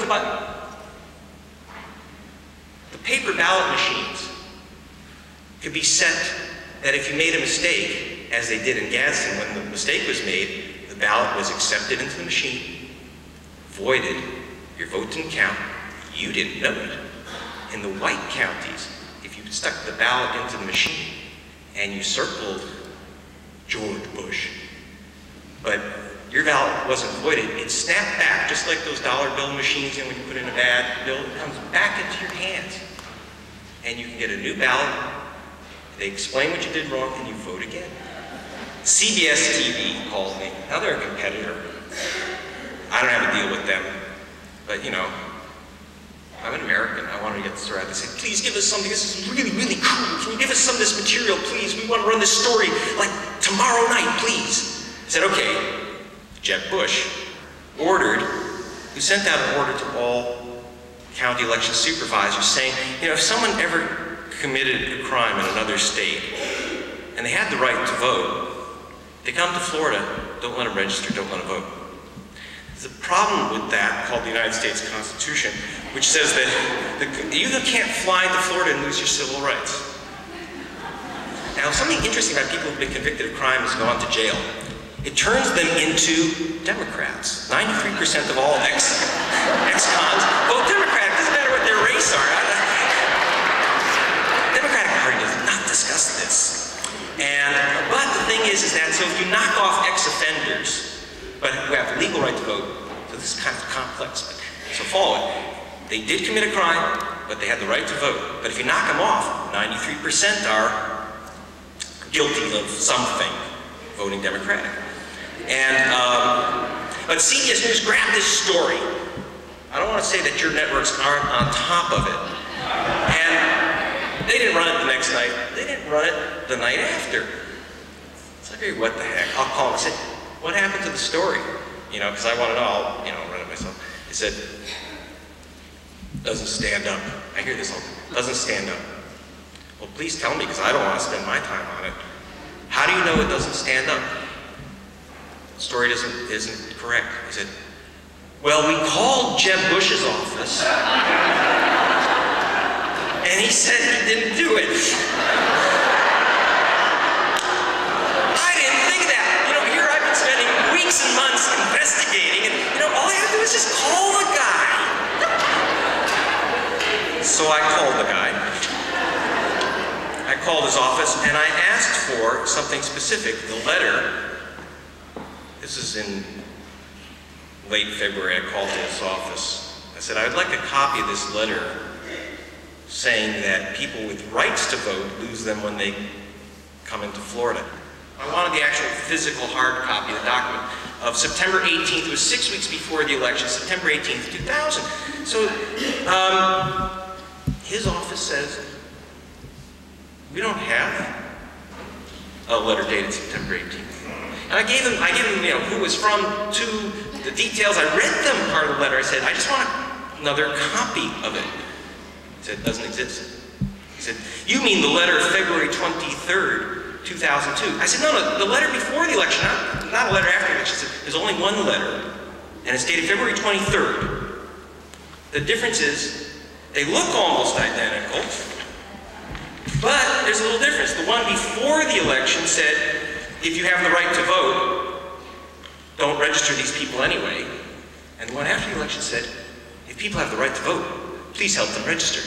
button. The paper ballot machines could be set that if you made a mistake, as they did in Gadsden, when the mistake was made, the ballot was accepted into the machine, voided, your vote didn't count, you didn't know it. In the white counties, if you stuck the ballot into the machine and you circled George Bush, but your ballot wasn't voided, it snapped back, just like those dollar bill machines, when you put in a bad bill, it comes back into your hands. And you can get a new ballot, they explain what you did wrong, and you vote again. CBS TV called me. Now they're a competitor. I don't have a deal with them, but you know, I'm an American. I wanted to get this right. They said, please give us something. This is really, really cool. Can you give us some of this material, please? We want to run this story like tomorrow night, please. I said, okay. Jeb Bush who sent out an order to all county election supervisors saying, you know, if someone ever committed a crime in another state and they had the right to vote, they come to Florida, don't let them register, don't let them vote. There's a problem with that called the United States Constitution, which says that you can't fly to Florida and lose your civil rights. Now, something interesting about people who've been convicted of crime has gone to jail. It turns them into Democrats. 93% of all ex-cons vote Democrat. It doesn't matter what their race are. The Democratic Party does not discuss this. But the thing is that so if you knock off ex-offenders, but who have the legal right to vote, so this is kind of complex, but so follow it. They did commit a crime, but they had the right to vote. But if you knock them off, 93% are guilty of something, voting Democratic. But CBS News grabbed this story. I don't want to say that your networks aren't on top of it. And they didn't run it the next night. They didn't run it the night after. So I figured, what the heck? I'll call him and say, what happened to the story? You know, because I want to know, I'll, you know, run it myself. He said, doesn't stand up. I hear this all the time. Doesn't stand up. Well, please tell me, because I don't want to spend my time on it. How do you know it doesn't stand up? The story isn't correct. He said, well, we called Jeb Bush's office, and he said he didn't do it. I didn't think of that. You know, here I've been spending weeks and months investigating, and you know, all I have to do is just call the guy. So I called the guy. I called his office, and I asked for something specific, the letter. This is in late February. I called his office. I said, I'd like a copy of this letter saying that people with rights to vote lose them when they come into Florida. I wanted the actual physical hard copy of the document of September 18th. It was 6 weeks before the election, September 18th, 2000. So his office says, we don't have a letter dated September 18th. And I gave him, you know, who it was from, to the details. I read them part of the letter. I said, I just want another copy of it. He said, it doesn't exist. He said, you mean the letter of February 23rd, 2002. I said, no, the letter before the election, not a letter after the election. He said, there's only one letter, and it's dated February 23rd. The difference is, they look almost identical, but there's a little difference. The one before the election said, if you have the right to vote, don't register these people anyway. And the one after the election said, if people have the right to vote, please help them register.